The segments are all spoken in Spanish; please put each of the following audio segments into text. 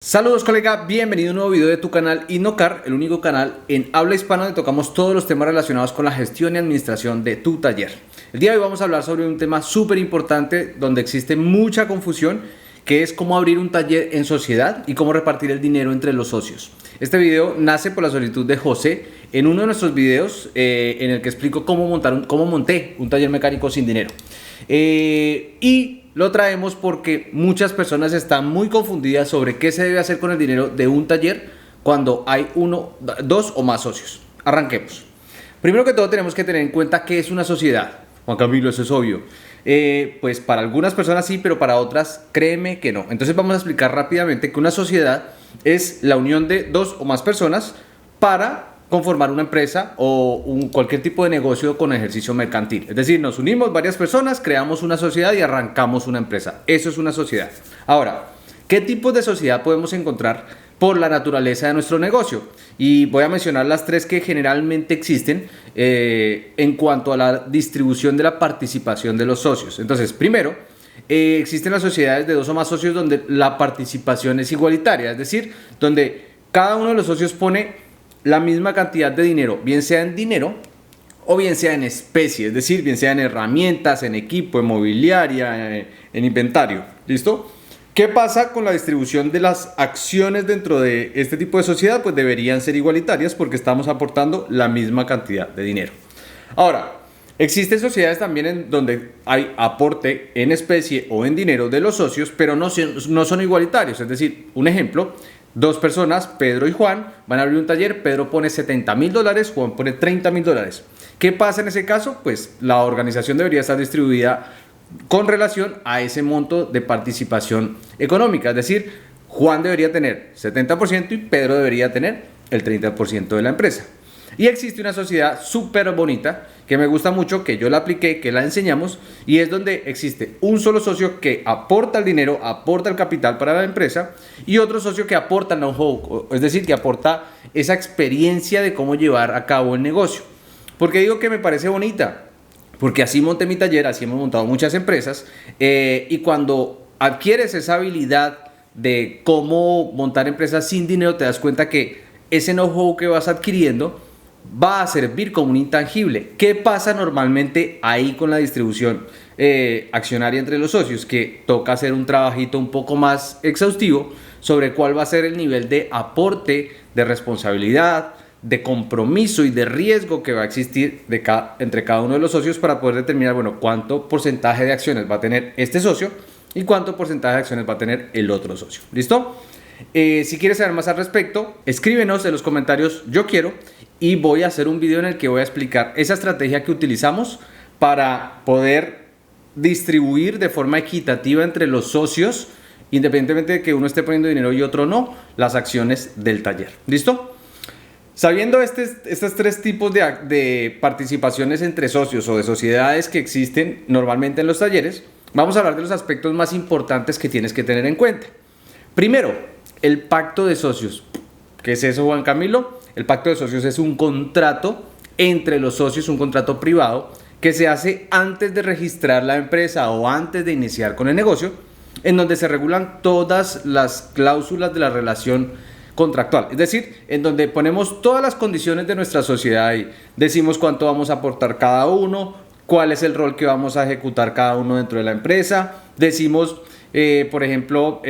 Saludos colega, bienvenido a un nuevo video de tu canal Innocar, el único canal en habla hispana donde tocamos todos los temas relacionados con la gestión y administración de tu taller. El día de hoy vamos a hablar sobre un tema súper importante donde existe mucha confusión, que es cómo abrir un taller en sociedad y cómo repartir el dinero entre los socios. Este video nace por la solicitud de José en uno de nuestros videos en el que explico cómo monté un taller mecánico sin dinero. Y lo traemos porque muchas personas están muy confundidas sobre qué se debe hacer con el dinero de un taller cuando hay uno, dos o más socios. Arranquemos. Primero que todo tenemos que tener en cuenta qué es una sociedad. Juan Camilo, eso es obvio. Pues para algunas personas sí, pero para otras créeme que no. Entonces vamos a explicar rápidamente que una sociedad es la unión de dos o más personas para conformar una empresa o cualquier tipo de negocio con ejercicio mercantil. Es decir, nos unimos varias personas, creamos una sociedad y arrancamos una empresa. Eso es una sociedad. Ahora, ¿qué tipos de sociedad podemos encontrar por la naturaleza de nuestro negocio? Y voy a mencionar las tres que generalmente existen en cuanto a la distribución de la participación de los socios. Entonces, primero, existen las sociedades de dos o más socios donde la participación es igualitaria, es decir, donde cada uno de los socios pone la misma cantidad de dinero, bien sea en dinero o bien sea en especie, es decir, bien sea en herramientas, en equipo, en mobiliaria, en inventario. ¿Listo? ¿Qué pasa con la distribución de las acciones dentro de este tipo de sociedad? Pues deberían ser igualitarias porque estamos aportando la misma cantidad de dinero. Ahora, existen sociedades también en donde hay aporte en especie o en dinero de los socios, pero no son igualitarios. Es decir, un ejemplo: dos personas, Pedro y Juan, van a abrir un taller. Pedro pone $70,000, Juan pone $30,000. ¿Qué pasa en ese caso? Pues la organización debería estar distribuida con relación a ese monto de participación económica. Es decir, Juan debería tener 70% y Pedro debería tener el 30% de la empresa. Y existe una sociedad súper bonita que me gusta mucho, que yo la apliqué, que la enseñamos, y es donde existe un solo socio que aporta el dinero, aporta el capital para la empresa, y otro socio que aporta el know-how, es decir, que aporta esa experiencia de cómo llevar a cabo el negocio. ¿Por qué digo que me parece bonita? Porque así monté mi taller, así hemos montado muchas empresas, y cuando adquieres esa habilidad de cómo montar empresas sin dinero, te das cuenta que ese know-how que vas adquiriendo va a servir como un intangible. ¿Qué pasa normalmente ahí con la distribución accionaria entre los socios? Que toca hacer un trabajito un poco más exhaustivo sobre cuál va a ser el nivel de aporte, de responsabilidad, de compromiso y de riesgo que va a existir entre cada uno de los socios para poder determinar, bueno, cuánto porcentaje de acciones va a tener este socio y cuánto porcentaje de acciones va a tener el otro socio. ¿Listo? Si quieres saber más al respecto, escríbenos en los comentarios "yo quiero", y voy a hacer un video en el que voy a explicar esa estrategia que utilizamos para poder distribuir de forma equitativa entre los socios, independientemente de que uno esté poniendo dinero y otro no, las acciones del taller. ¿Listo? Sabiendo estos tres tipos de participaciones entre socios o de sociedades que existen normalmente en los talleres, vamos a hablar de los aspectos más importantes que tienes que tener en cuenta. Primero, el pacto de socios. ¿Qué es eso, Juan Camilo? El pacto de socios es un contrato entre los socios, un contrato privado que se hace antes de registrar la empresa o antes de iniciar con el negocio, en donde se regulan todas las cláusulas de la relación contractual. Es decir, en donde ponemos todas las condiciones de nuestra sociedad y decimos cuánto vamos a aportar cada uno, cuál es el rol que vamos a ejecutar cada uno dentro de la empresa. Decimos, por ejemplo,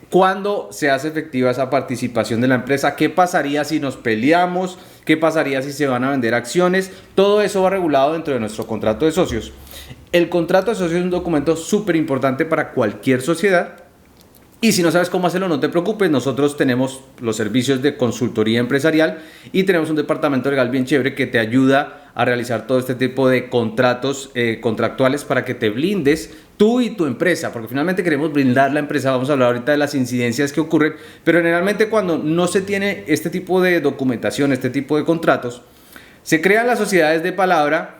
¿cuándo se hace efectiva esa participación de la empresa? ¿Qué pasaría si nos peleamos? ¿Qué pasaría si se van a vender acciones? Todo eso va regulado dentro de nuestro contrato de socios. El contrato de socios es un documento súper importante para cualquier sociedad. Y si no sabes cómo hacerlo, no te preocupes, nosotros tenemos los servicios de consultoría empresarial y tenemos un departamento legal bien chévere que te ayuda a realizar todo este tipo de contratos contractuales para que te blindes tú y tu empresa, porque finalmente queremos blindar la empresa. Vamos a hablar ahorita de las incidencias que ocurren, pero generalmente cuando no se tiene este tipo de documentación, este tipo de contratos, se crean las sociedades de palabra.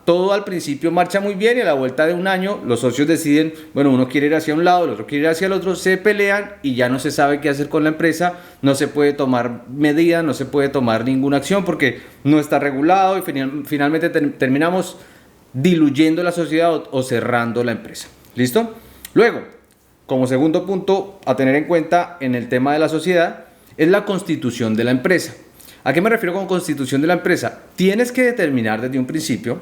Todo al principio marcha muy bien y a la vuelta de un año los socios deciden, bueno, uno quiere ir hacia un lado, el otro quiere ir hacia el otro, se pelean y ya no se sabe qué hacer con la empresa, no se puede tomar medidas, no se puede tomar ninguna acción porque no está regulado y finalmente terminamos diluyendo la sociedad o cerrando la empresa. ¿Listo? Luego, como segundo punto a tener en cuenta en el tema de la sociedad, es la constitución de la empresa. ¿A qué me refiero con constitución de la empresa? Tienes que determinar desde un principio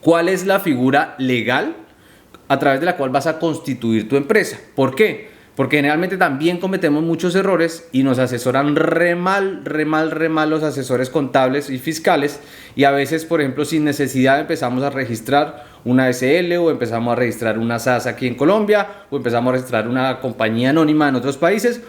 cuál es la figura legal a través de la cual vas a constituir tu empresa. ¿Por qué? Porque generalmente también cometemos muchos errores y nos asesoran re mal los asesores contables y fiscales, y a veces, por ejemplo, sin necesidad empezamos a registrar una SL o empezamos a registrar una SAS aquí en Colombia o empezamos a registrar una compañía anónima en otros países,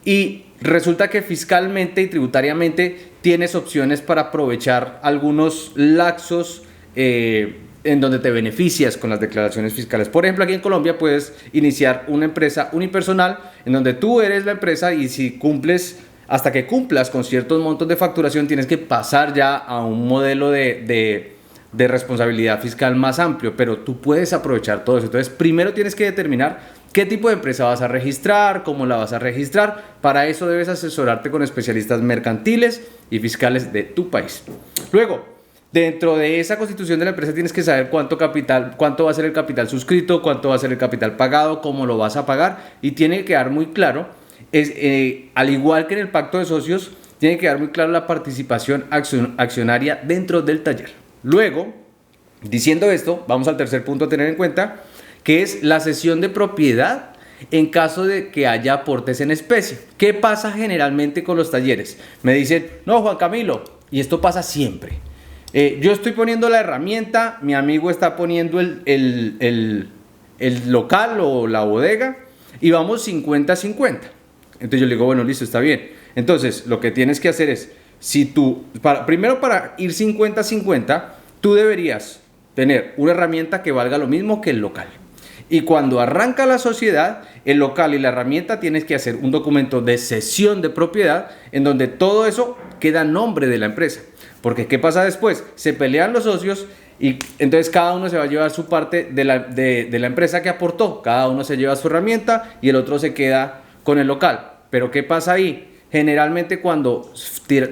y resulta que fiscalmente y tributariamente tienes opciones para aprovechar algunos lapsos en donde te beneficias con las declaraciones fiscales. Por ejemplo, aquí en Colombia puedes iniciar una empresa unipersonal en donde tú eres la empresa, y si cumples, hasta que cumplas con ciertos montos de facturación, tienes que pasar ya a un modelo de responsabilidad fiscal más amplio, pero tú puedes aprovechar todo eso. Entonces, primero tienes que determinar qué tipo de empresa vas a registrar, cómo la vas a registrar. Para eso debes asesorarte con especialistas mercantiles y fiscales de tu país. Luego, dentro de esa constitución de la empresa tienes que saber cuánto va a ser el capital suscrito, cuánto va a ser el capital pagado, cómo lo vas a pagar, y tiene que quedar muy claro, al igual que en el pacto de socios, tiene que quedar muy claro la participación accionaria dentro del taller. Luego, diciendo esto, vamos al tercer punto a tener en cuenta, que es la cesión de propiedad en caso de que haya aportes en especie. ¿Qué pasa generalmente con los talleres? Me dicen, no, Juan Camilo, y esto pasa siempre. Yo estoy poniendo la herramienta, mi amigo está poniendo el local o la bodega, y vamos 50-50. Entonces yo le digo, bueno, listo, está bien. Entonces lo que tienes que hacer es, primero, para ir 50-50, tú deberías tener una herramienta que valga lo mismo que el local. Y cuando arranca la sociedad, el local y la herramienta tienes que hacer un documento de cesión de propiedad en donde todo eso queda a nombre de la empresa. Porque ¿qué pasa después? Se pelean los socios y entonces cada uno se va a llevar su parte de la empresa que aportó. Cada uno se lleva su herramienta y el otro se queda con el local. Pero ¿qué pasa ahí? Generalmente cuando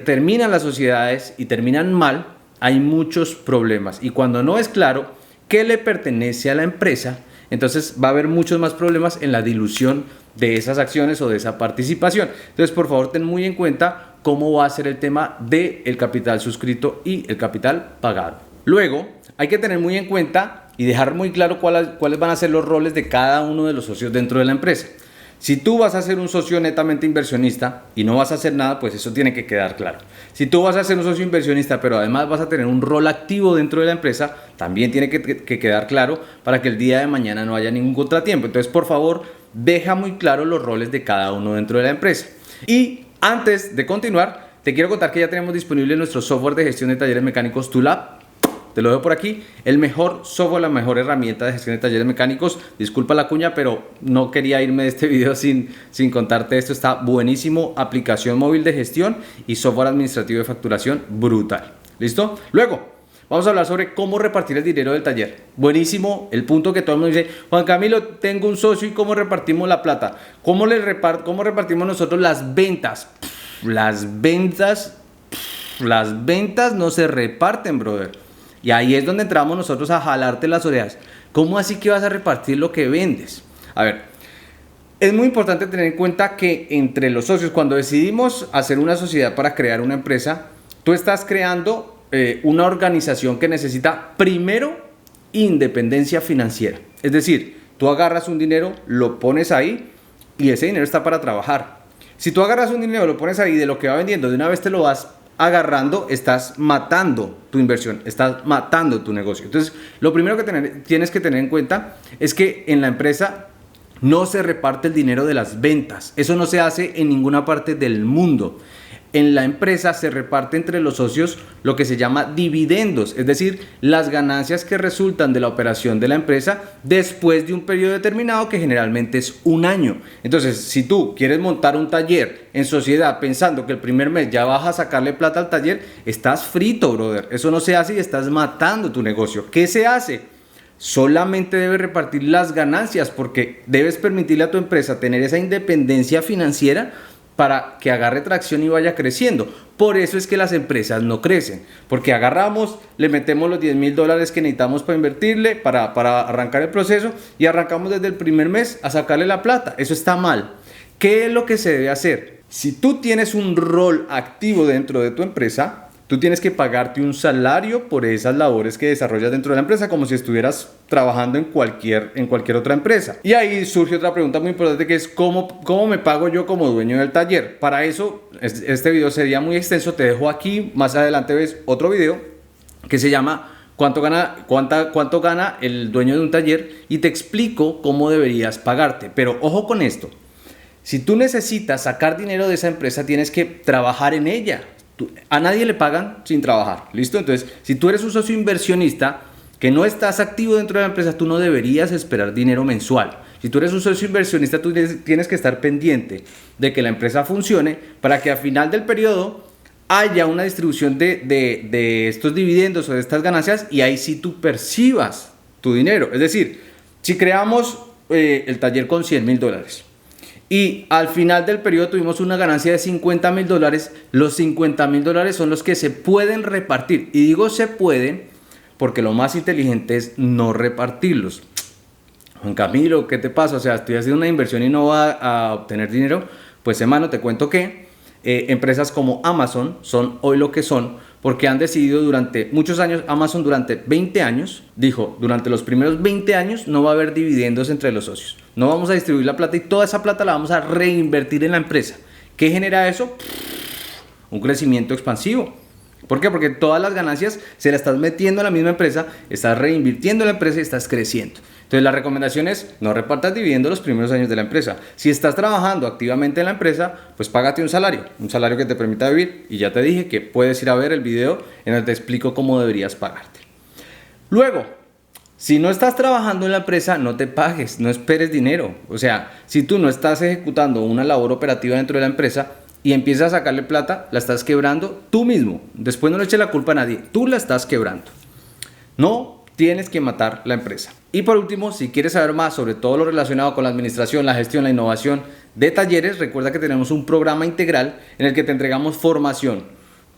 terminan las sociedades y terminan mal, hay muchos problemas. Y cuando no es claro qué le pertenece a la empresa, entonces va a haber muchos más problemas en la dilución de esas acciones o de esa participación. Entonces, por favor, ten muy en cuenta cómo va a ser el tema del capital suscrito y el capital pagado. Luego, hay que tener muy en cuenta y dejar muy claro cuáles van a ser los roles de cada uno de los socios dentro de la empresa. Si tú vas a ser un socio netamente inversionista y no vas a hacer nada, pues eso tiene que quedar claro. Si tú vas a ser un socio inversionista, pero además vas a tener un rol activo dentro de la empresa, también tiene que quedar claro para que el día de mañana no haya ningún contratiempo. Entonces, por favor, deja muy claro los roles de cada uno dentro de la empresa. Y antes de continuar, te quiero contar que ya tenemos disponible nuestro software de gestión de talleres mecánicos TULAB. Te lo dejo por aquí, el mejor software, la mejor herramienta de gestión de talleres mecánicos. Disculpa la cuña, pero no quería irme de este video sin contarte esto. Está buenísimo, aplicación móvil de gestión y software administrativo de facturación brutal. ¿Listo? Luego, vamos a hablar sobre cómo repartir el dinero del taller. Buenísimo, el punto que todo el mundo dice, Juan Camilo, tengo un socio y ¿cómo repartimos la plata? ¿Cómo repartimos nosotros las ventas? Las ventas no se reparten, brother. Y ahí es donde entramos nosotros a jalarte las orejas. ¿Cómo así que vas a repartir lo que vendes? A ver, es muy importante tener en cuenta que entre los socios, cuando decidimos hacer una sociedad para crear una empresa, tú estás creando una organización que necesita primero independencia financiera. Es decir, tú agarras un dinero, lo pones ahí y ese dinero está para trabajar. Si tú agarras un dinero, lo pones ahí, de lo que va vendiendo, de una vez te lo vas agarrando, estás matando tu inversión, estás matando tu negocio. Entonces, lo primero que tienes que tener en cuenta es que en la empresa no se reparte el dinero de las ventas. Eso no se hace en ninguna parte del mundo. En la empresa se reparte entre los socios lo que se llama dividendos, es decir, las ganancias que resultan de la operación de la empresa después de un periodo determinado que generalmente es un año. Entonces, si tú quieres montar un taller en sociedad pensando que el primer mes ya vas a sacarle plata al taller, estás frito, brother. Eso no se hace y estás matando tu negocio. ¿Qué se hace? Solamente debes repartir las ganancias porque debes permitirle a tu empresa tener esa independencia financiera para que agarre tracción y vaya creciendo. Por eso es que las empresas no crecen, porque agarramos, le metemos los $10,000 que necesitamos para invertirle, para arrancar el proceso, y arrancamos desde el primer mes a sacarle la plata. Eso está mal. ¿Qué es lo que se debe hacer? Si tú tienes un rol activo dentro de tu empresa, tú tienes que pagarte un salario por esas labores que desarrollas dentro de la empresa, como si estuvieras trabajando en cualquier otra empresa. Y ahí surge otra pregunta muy importante, que es ¿cómo me pago yo como dueño del taller? Para eso, este video sería muy extenso. Te dejo aquí, más adelante ves otro video que se llama ¿Cuánto gana el dueño de un taller? Y te explico cómo deberías pagarte. Pero ojo con esto. Si tú necesitas sacar dinero de esa empresa, tienes que trabajar en ella. A nadie le pagan sin trabajar, ¿listo? Entonces, si tú eres un socio inversionista que no estás activo dentro de la empresa, tú no deberías esperar dinero mensual. Si tú eres un socio inversionista, tú tienes que estar pendiente de que la empresa funcione para que al final del periodo haya una distribución de estos dividendos o de estas ganancias, y ahí sí tú percibas tu dinero. Es decir, si creamos el taller con $100,000 y al final del periodo tuvimos una ganancia de $50,000, los $50,000 son los que se pueden repartir. Y digo se pueden porque lo más inteligente es no repartirlos. Juan Camilo, ¿qué te pasa? O sea, estoy haciendo una inversión y no va a obtener dinero. Pues hermano, te cuento que empresas como Amazon son hoy lo que son porque han decidido durante muchos años. Amazon durante 20 años dijo, durante los primeros 20 años no va a haber dividendos entre los socios. No vamos a distribuir la plata y toda esa plata la vamos a reinvertir en la empresa. ¿Qué genera eso? Un crecimiento expansivo. ¿Por qué? Porque todas las ganancias se las estás metiendo a la misma empresa, estás reinvirtiendo en la empresa y estás creciendo. Entonces la recomendación es no repartas dividendos los primeros años de la empresa. Si estás trabajando activamente en la empresa, pues págate un salario que te permita vivir. Y ya te dije que puedes ir a ver el video en el que te explico cómo deberías pagarte. Luego, si no estás trabajando en la empresa, no te pagues, no esperes dinero. O sea, si tú no estás ejecutando una labor operativa dentro de la empresa y empiezas a sacarle plata, la estás quebrando tú mismo. Después no le eches la culpa a nadie, tú la estás quebrando. No tienes que matar la empresa. Y por último, si quieres saber más sobre todo lo relacionado con la administración, la gestión, la innovación de talleres, recuerda que tenemos un programa integral en el que te entregamos formación,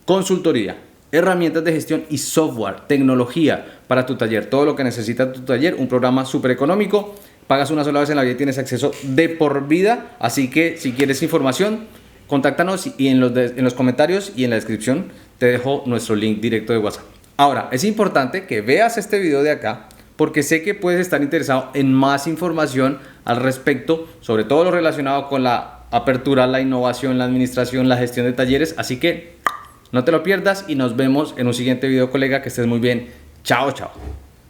consultoría, herramientas de gestión y software, tecnología para tu taller, todo lo que necesita tu taller. Un programa súper económico, pagas una sola vez en la vida y tienes acceso de por vida. Así que si quieres información, contáctanos, y en los comentarios y en la descripción te dejo nuestro link directo de WhatsApp. Ahora, es importante que veas este video de acá porque sé que puedes estar interesado en más información al respecto, sobre todo lo relacionado con la apertura, la innovación, la administración, la gestión de talleres. Así que no te lo pierdas y nos vemos en un siguiente video, colega. Que estés muy bien. Chao, chao.